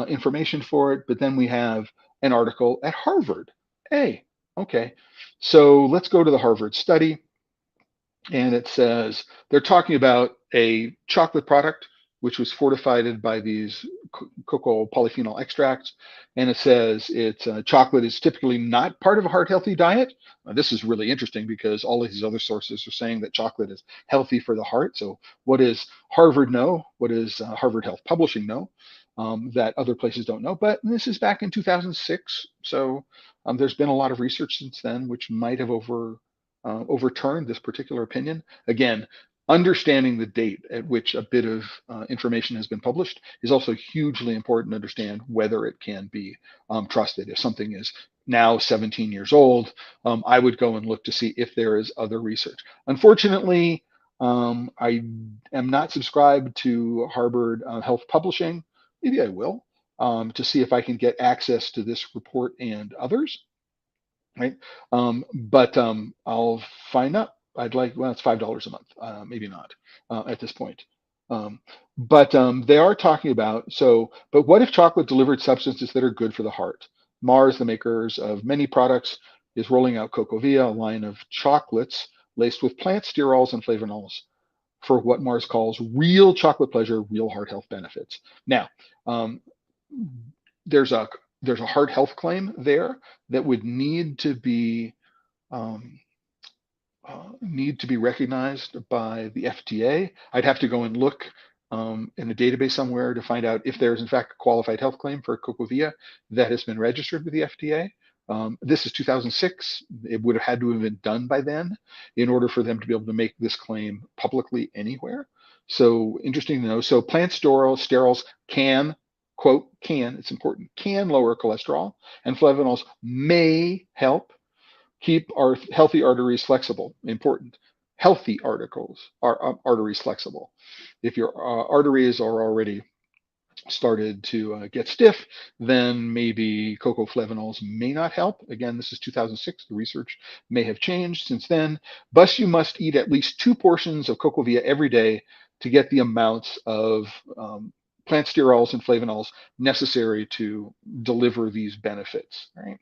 information for it, but then we have an article at Harvard. Hey, okay. So let's go to the Harvard study. And it says they're talking about a chocolate product which was fortified by these cocoa polyphenol extracts. And it says chocolate is typically not part of a heart healthy diet. This is really interesting because all of these other sources are saying that chocolate is healthy for the heart. So what does Harvard know? What does Harvard Health Publishing know that other places don't know? But this is back in 2006. So there's been a lot of research since then, which might have overturned this particular opinion. Again, understanding the date at which a bit of information has been published is also hugely important to understand whether it can be trusted. If something is now 17 years old, I would go and look to see if there is other research. Unfortunately, I am not subscribed to Harvard Health Publishing. Maybe I will to see if I can get access to this report and others. Right. But I'll find out. Well, it's $5 a month. Maybe not at this point. But they are talking about, but what if chocolate delivered substances that are good for the heart? Mars, the makers of many products, is rolling out Cocovia, a line of chocolates laced with plant sterols and flavonols for what Mars calls real chocolate pleasure, real heart health benefits. Now, there's a heart health claim there that would um, need to be recognized by the FDA. I'd have to go and look in a database somewhere to find out if there's in fact a qualified health claim for cocovia that has been registered with the FDA. This is 2006. It would have had to have been done by then in order for them to be able to make this claim publicly anywhere. So interesting to know. So plant sterols can, quote, it's important, can lower cholesterol, and flavonols may help keep our healthy arteries flexible. Important. Healthy arteries flexible. If your arteries are already started to get stiff, then maybe cocoa flavonols may not help. Again, this is 2006. The research may have changed since then. But you must eat at least 2 portions of cocovia every day to get the amounts of plant sterols and flavonols necessary to deliver these benefits. Right?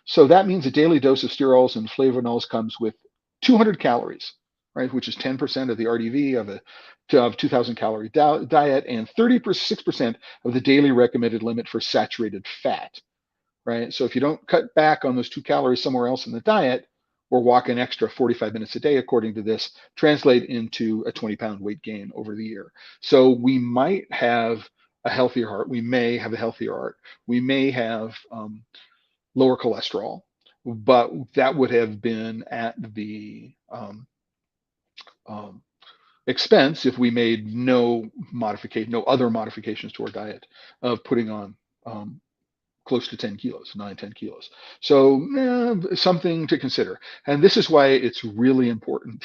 So that means a daily dose of sterols and flavonols comes with 200 calories, right, which is 10% of the RDV of a 2,000 calorie diet and 36% of the daily recommended limit for saturated fat, right? So if you don't cut back on those 2 calories somewhere else in the diet, or walk an extra 45 minutes a day, according to this, translate into a 20-pound weight gain over the year. So we might have a healthier heart. We may have a healthier heart. We may have lower cholesterol, but that would have been at the um, expense if we made no other modifications to our diet of putting on close to 10 kilos, 10 kilos. So something to consider. And this is why it's really important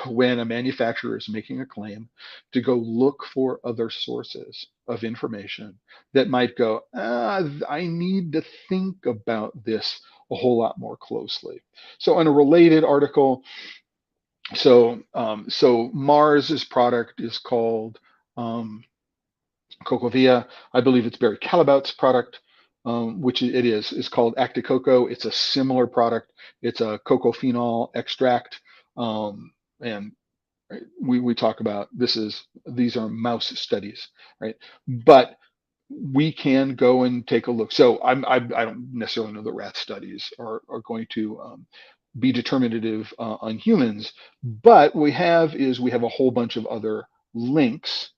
when a manufacturer is making a claim to go look for other sources of information that might go, I need to think about this a whole lot more closely. So in a related article, so Mars's product is called cocovia. I believe it's Barry Callebaut's product, which it is called ACTA coco. It's a similar product. It's a cocophenol extract, and right, we talk about these are mouse studies, right? But we can go and take a look. So I don't necessarily know that rat studies are going to be determinative on humans, but we have a whole bunch of other links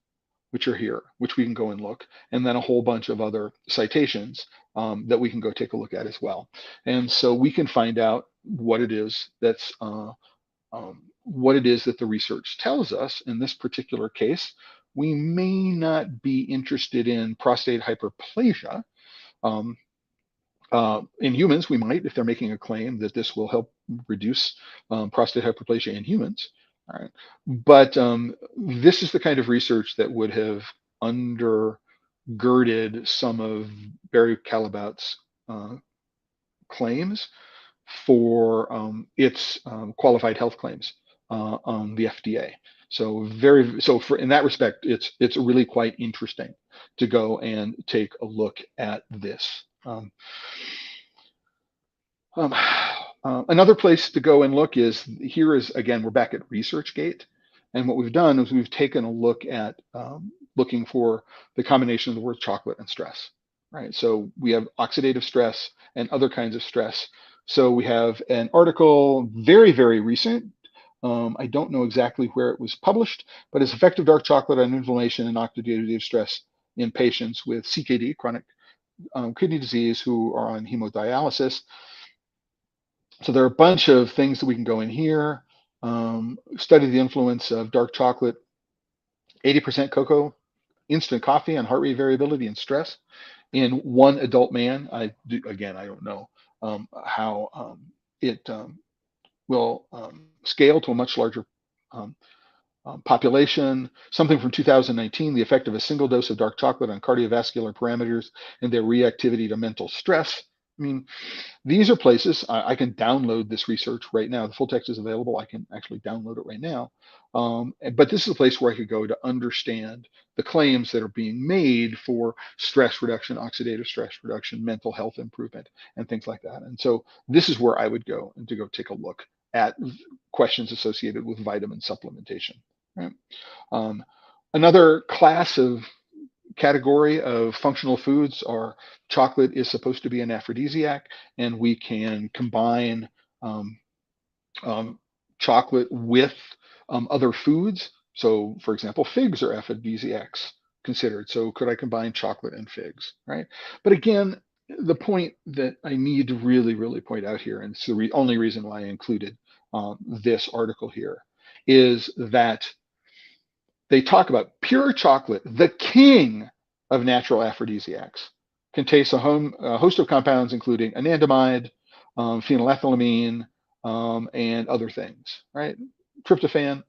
which are here, which we can go and look, and then a whole bunch of other citations that we can go take a look at as well. And so we can find out what it is that the research tells us. In this particular case, we may not be interested in prostate hyperplasia. Um, in humans, we might, if they're making a claim that this will help reduce prostate hyperplasia in humans. All right. But this is the kind of research that would have undergirded some of Barry Callebaut's claims for its qualified health claims on the FDA. So for in that respect, it's really quite interesting to go and take a look at this. Another place to go and look is here is again we're back at ResearchGate, and what we've done is we've taken a look at looking for the combination of the word chocolate and stress. Right, so we have oxidative stress and other kinds of stress. So we have an article, very, very recent. I don't know exactly where it was published, but it's effective dark chocolate on inflammation and oxidative stress in patients with CKD, chronic kidney disease, who are on hemodialysis. So there are a bunch of things that we can go in here. Study the influence of dark chocolate, 80% cocoa, instant coffee on heart rate variability and stress in one adult man. I don't know how it will scale to a much larger population. Something from 2019, the effect of a single dose of dark chocolate on cardiovascular parameters and their reactivity to mental stress. I mean, these are places I can download this research right now. The full text is available. I can actually download it right now. But this is a place where I could go to understand the claims that are being made for stress reduction, oxidative stress reduction, mental health improvement, and things like that. And so this is where I would go and to go take a look at questions associated with vitamin supplementation. Right? Another category of functional foods are chocolate is supposed to be an aphrodisiac, and we can combine chocolate with other foods. So, for example, figs are aphrodisiacs considered. So, could I combine chocolate and figs, right? But again, the point that I need to really, really point out here, and it's the only reason why I included this article here, is that they talk about pure chocolate, the king of natural aphrodisiacs, contains a host of compounds, including anandamide, phenylethylamine, and other things, right? Tryptophan,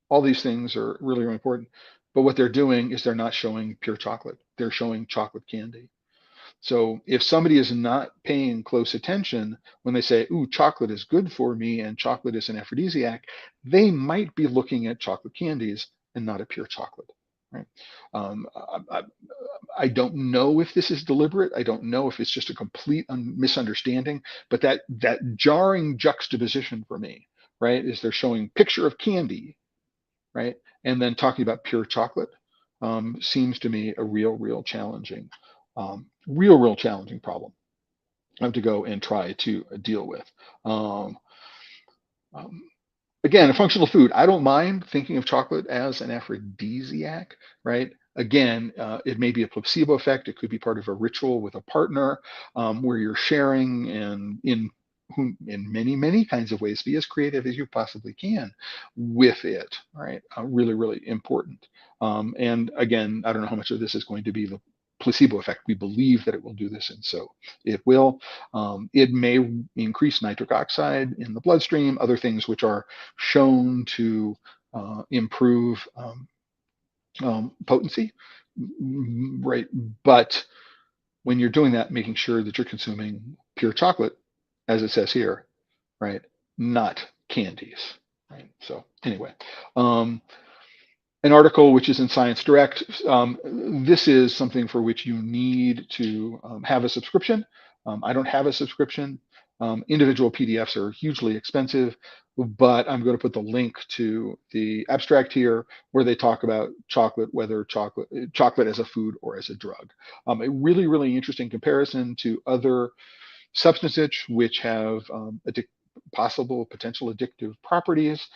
All these things are really, really important. But what they're doing is they're not showing pure chocolate. They're showing chocolate candy. So if somebody is not paying close attention when they say, ooh, chocolate is good for me and chocolate is an aphrodisiac, they might be looking at chocolate candies and not a pure chocolate. Right? Um, I, I don't know if this is deliberate. I don't know if it's just a complete misunderstanding, but that jarring juxtaposition for me, right, is they're showing picture of candy, right, and then talking about pure chocolate seems to me a real challenging, real challenging problem to go and try to deal with. Um, um, Again, a functional food. I don't mind thinking of chocolate as an aphrodisiac, right? Again, it may be a placebo effect. It could be part of a ritual with a partner where you're sharing and in many kinds of ways, be as creative as you possibly can with it, right? Really important. And again, I don't know how much of this is going to be the placebo effect. We believe that it will do this, and so it will. It may increase nitric oxide in the bloodstream, other things which are shown to improve potency, right? But when you're doing that, making sure that you're consuming pure chocolate, as it says here, right? Not candies, right? So anyway, an article which is in Science Direct. This is something for which you need to have a subscription. I don't have a subscription. Individual PDFs are hugely expensive, but I'm going to put the link to the abstract here where they talk about chocolate, whether chocolate as a food or as a drug. A really interesting comparison to other substances which have possible potential addictive properties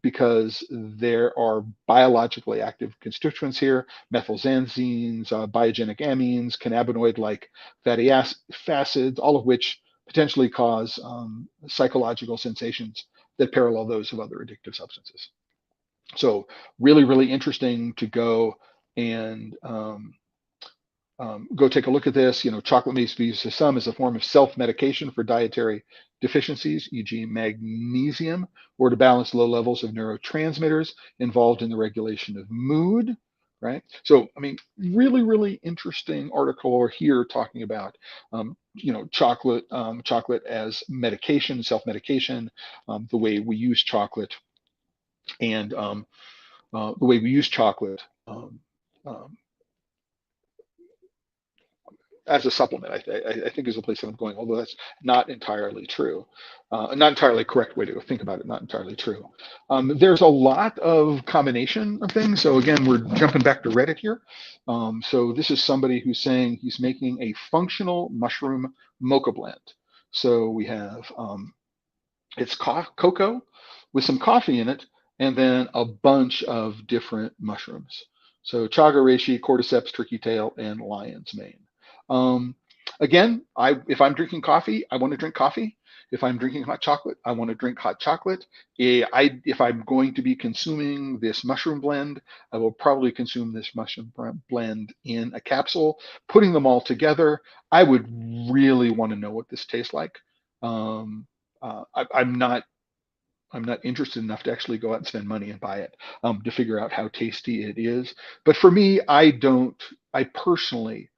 because there are biologically active constituents here, methylxanthines, biogenic amines, cannabinoid-like fatty acids, all of which potentially cause psychological sensations that parallel those of other addictive substances. So really interesting to go and go take a look at this. You know, chocolate may be used to some as a form of self-medication for dietary deficiencies, e.g. magnesium, or to balance low levels of neurotransmitters involved in the regulation of mood, right? So, I mean, really interesting article here talking about, you know, chocolate as medication, self-medication, the way we use chocolate and the way we use chocolate um, as a supplement, I think is a place that I'm going, although that's not entirely true. Not entirely correct way to think about it, not entirely true. There's a lot of combination of things. So again, we're jumping back to Reddit here. So this is somebody who's saying he's making a functional mushroom mocha blend. So we have, it's cocoa with some coffee in it, and then a bunch of different mushrooms. So chaga reishi, cordyceps, turkey tail, and lion's mane. Um, Again, if I'm drinking coffee, I want to drink coffee. If I'm drinking hot chocolate, I want to drink hot chocolate. If I'm going to be consuming this mushroom blend, I will probably consume this mushroom blend in a capsule. Putting them all together, I would really want to know what this tastes like. Um, I'm not interested enough to actually go out and spend money and buy it to figure out how tasty it is. But for me, I personally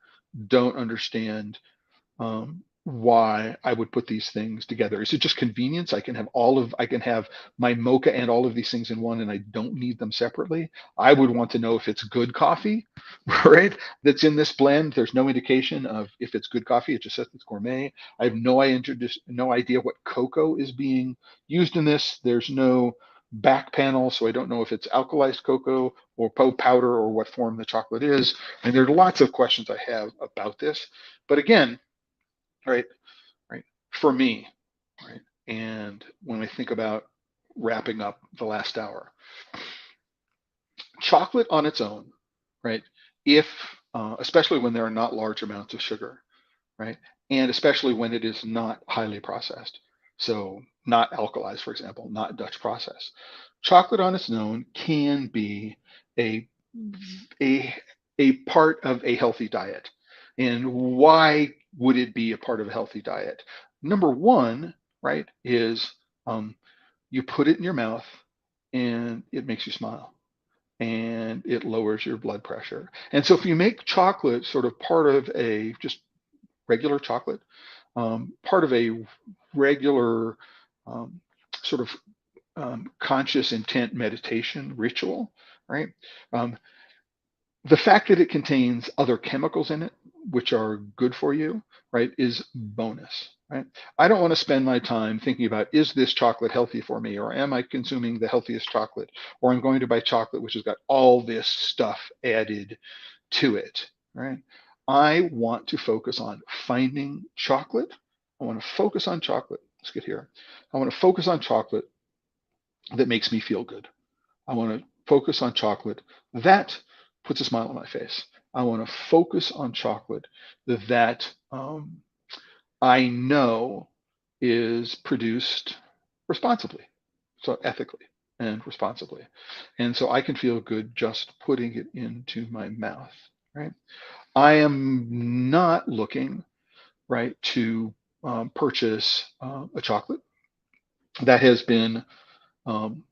don't understand why I would put these things together. Is it just convenience? I can have my mocha and all of these things in one, and I don't need them separately. I would want to know if it's good coffee, right? That's in this blend. There's no indication of if it's good coffee. It just says it's gourmet. I have no idea what cocoa is being used in this. There's no back panel, so I don't know if it's alkalized cocoa or powder or what form the chocolate is. And there are lots of questions I have about this. But again, right, right, for me, right, and when I think about wrapping up the last hour, chocolate on its own, right, if especially when there are not large amounts of sugar, right, and especially when it is not highly processed, so not alkalized, for example, not Dutch processed, chocolate on its own can be a a a part of a healthy diet. And why would it be a part of a healthy diet? Number one, right, is you put it in your mouth and it makes you smile, and it lowers your blood pressure. And so if you make chocolate sort of part of a just regular chocolate, part of a regular um, sort of conscious intent meditation ritual, right? Um, the fact that it contains other chemicals in it, which are good for you, right, is bonus, right? I don't want to spend my time thinking about, is this chocolate healthy for me? Or am I consuming the healthiest chocolate? Or I'm going to buy chocolate which has got all this stuff added to it, right? I want to focus on finding chocolate. I want to focus on chocolate. Let's get here. I want to focus on chocolate that makes me feel good. I want to focus on chocolate that puts a smile on my face. I want to focus on chocolate that I know is produced responsibly, so ethically and responsibly. And so I can feel good just putting it into my mouth, right? I am not looking, right, to purchase a chocolate that has been um,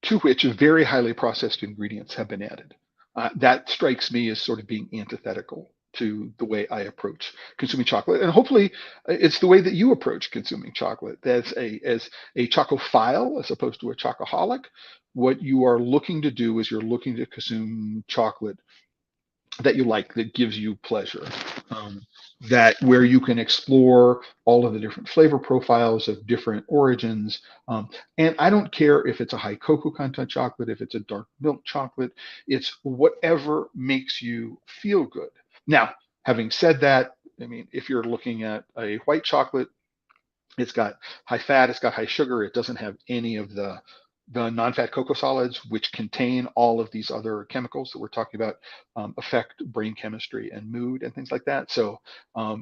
to which very highly processed ingredients have been added. That strikes me as sort of being antithetical to the way I approach consuming chocolate, and hopefully it's the way that you approach consuming chocolate. As a chocophile, as opposed to a chocoholic, what you are looking to do is you're looking to consume chocolate that you like, that gives you pleasure, um, that where you can explore all of the different flavor profiles of different origins. And I don't care if it's a high cocoa content chocolate, if it's a dark milk chocolate, it's whatever makes you feel good. Now, having said that, I mean, if you're looking at a white chocolate, it's got high fat, it's got high sugar, it doesn't have any of the non-fat cocoa solids, which contain all of these other chemicals that we're talking about, affect brain chemistry and mood and things like that. So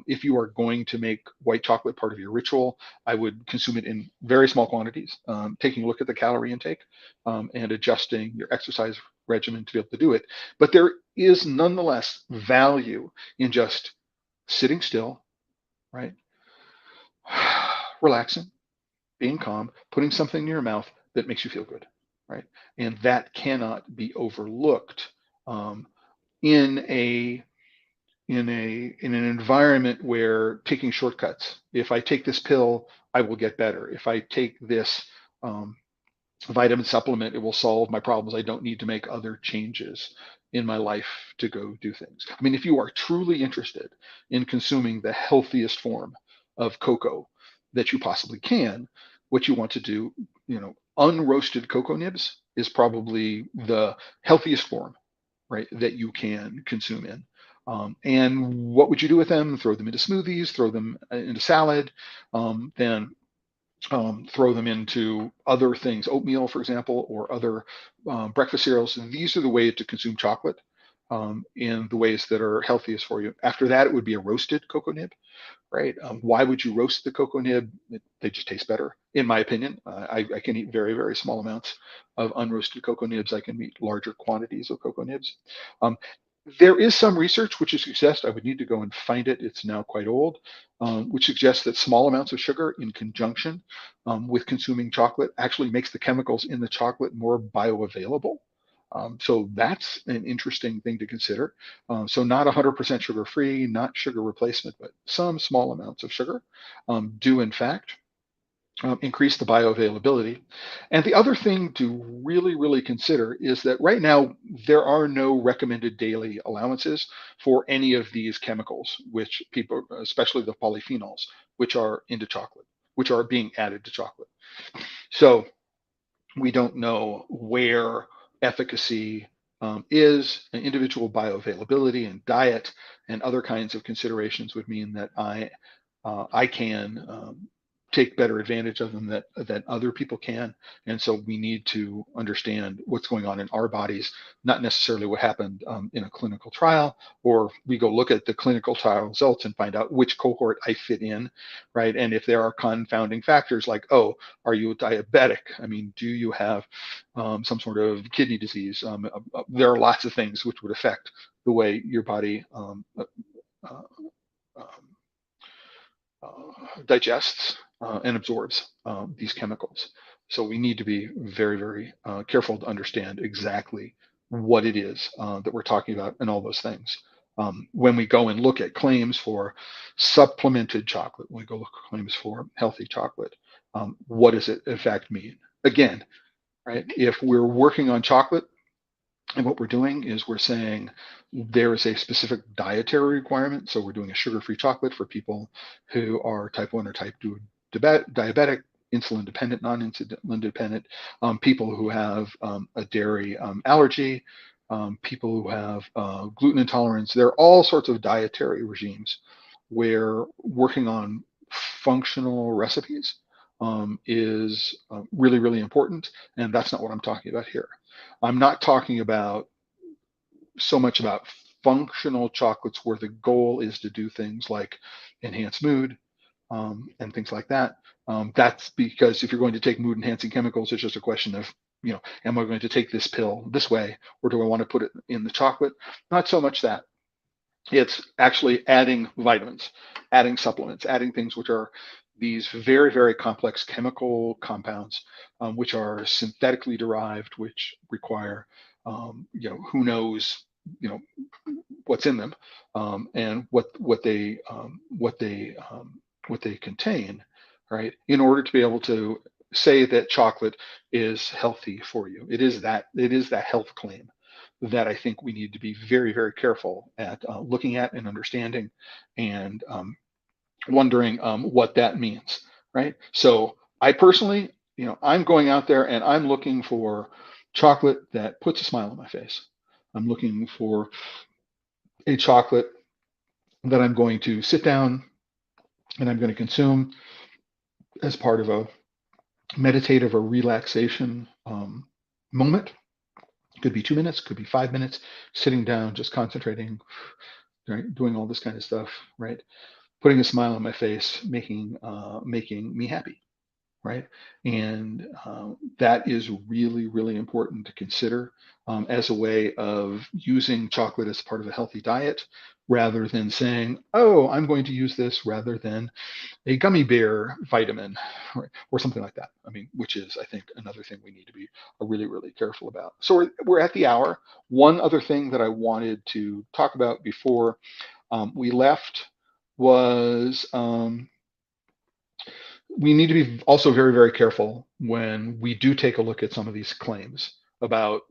if you are going to make white chocolate part of your ritual, I would consume it in very small quantities, taking a look at the calorie intake, and adjusting your exercise regimen to be able to do it. But there is nonetheless value in just sitting still, right? Relaxing, being calm, putting something in your mouth that makes you feel good, right? And that cannot be overlooked um, in a in an environment where taking shortcuts. If I take this pill, I will get better. If I take this vitamin supplement, it will solve my problems. I don't need to make other changes in my life to go do things. I mean, if you are truly interested in consuming the healthiest form of cocoa that you possibly can, what you want to do, unroasted cocoa nibs is probably the healthiest form, right, that you can consume in. And what would you do with them? Throw them into smoothies, throw them into salad, then throw them into other things, oatmeal, for example, or other breakfast cereals. And these are the ways to consume chocolate in the ways that are healthiest for you. After that, it would be a roasted cocoa nib, right? Why would you roast the cocoa nib? They just taste better, in my opinion. I can eat very, very small amounts of unroasted cocoa nibs. I can eat larger quantities of cocoa nibs. Um, there is some research which suggests, I would need to go and find it, it's now quite old, which suggests that small amounts of sugar in conjunction with consuming chocolate actually makes the chemicals in the chocolate more bioavailable. So that's an interesting thing to consider. So not 100% sugar free, not sugar replacement, but some small amounts of sugar do in fact increase the bioavailability. And the other thing to really, really consider is that right now there are no recommended daily allowances for any of these chemicals, which people, especially the polyphenols, which are into chocolate, which are being added to chocolate. So we don't know where efficacy is, and individual bioavailability and diet and other kinds of considerations would mean that I can take better advantage of them that other people can. And so we need to understand what's going on in our bodies, not necessarily what happened in a clinical trial, or we go look at the clinical trial results and find out which cohort I fit in, right? And if there are confounding factors like, oh, are you diabetic? I mean, do you have some sort of kidney disease? There are lots of things which would affect the way your body uh, digests and absorbs these chemicals. So we need to be very, very careful to understand exactly what it is that we're talking about and all those things. When we go and look at claims for supplemented chocolate, when we go look at claims for healthy chocolate, what does it in fact mean? Again, right? If we're working on chocolate, and what we're doing is we're saying there is a specific dietary requirement. So we're doing a sugar-free chocolate for people who are type 1 or type 2 diabetic, insulin dependent, non-insulin dependent, people who have a dairy allergy, people who have gluten intolerance. There are all sorts of dietary regimes where working on functional recipes is really, really important. And that's not what I'm talking about here. I'm not talking about so much about functional chocolates where the goal is to do things like enhance mood and things like that. That's because if you're going to take mood enhancing chemicals, it's just a question of, am I going to take this pill this way, or do I want to put it in the chocolate? Not so much that. It's actually adding vitamins, adding supplements, adding things which are these very, very complex chemical compounds, which are synthetically derived, which require, who knows, you know, what's in them, and what they contain, right? In order to be able to say that chocolate is healthy for you, it is that health claim that I think we need to be very, very careful at looking at and understanding, and wondering what that means, right? So I personally, I'm going out there and I'm looking for chocolate that puts a smile on my face. I'm looking for a chocolate that I'm going to sit down and I'm going to consume as part of a meditative or relaxation moment. Could be 2 minutes, could be 5 minutes, sitting down, just concentrating, right? Doing all this kind of stuff, right? Putting a smile on my face, making me happy, right? And that is really, really important to consider as a way of using chocolate as part of a healthy diet, rather than saying, oh, I'm going to use this rather than a gummy bear vitamin, or something like that. I mean, which is, I think, another thing we need to be really, really careful about. So we're at the hour. One other thing that I wanted to talk about before we left was we need to be also very, very careful when we do take a look at some of these claims about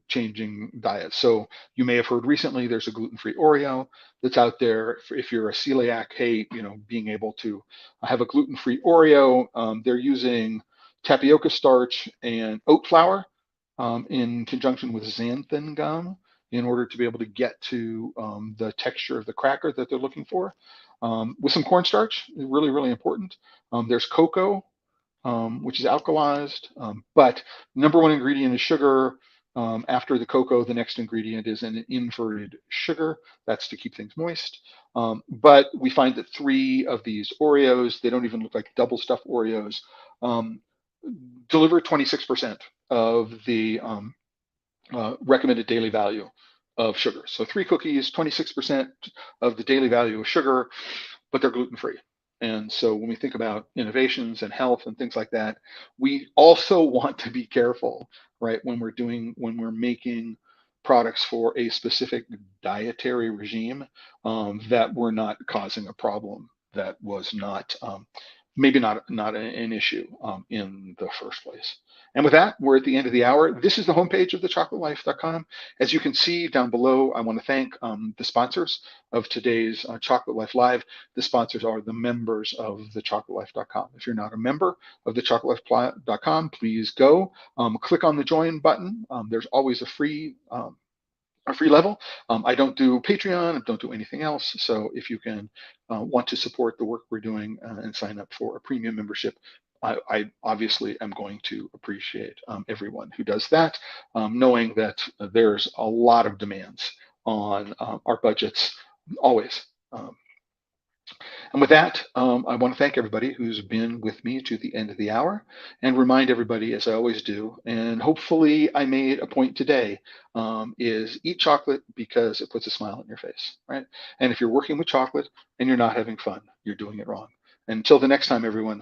changing diets. So you may have heard recently there's a gluten-free Oreo that's out there. If you're a celiac, hey, being able to have a gluten-free Oreo, they're using tapioca starch and oat flour in conjunction with xanthan gum in order to be able to get to the texture of the cracker that they're looking for. With some cornstarch, really, really important. There's cocoa, which is alkalized, but number one ingredient is sugar. After the cocoa, the next ingredient is an inverted sugar. That's to keep things moist. But we find that 3 of these Oreos, they don't even look like double stuffed Oreos, deliver 26% of the recommended daily value of sugar. So 3 cookies, 26% of the daily value of sugar, but they're gluten-free. And so when we think about innovations and health and things like that, we also want to be careful, right? When we're making products for a specific dietary regime, that we're not causing a problem that was not maybe not an issue in the first place. And with that, we're at the end of the hour. This is the homepage of TheChocolateLife.com. As you can see down below, I want to thank the sponsors of today's Chocolate Life Live. The sponsors are the members of TheChocolateLife.com. If you're not a member of TheChocolateLife.com, please go click on the join button. There's always a free level. I don't do Patreon, I don't do anything else. So if you can want to support the work we're doing and sign up for a premium membership, I obviously am going to appreciate everyone who does that, knowing that there's a lot of demands on our budgets always. And with that, I want to thank everybody who's been with me to the end of the hour, and remind everybody, as I always do, and hopefully I made a point today, is eat chocolate because it puts a smile on your face, right? And if you're working with chocolate and you're not having fun, you're doing it wrong. Until the next time, everyone,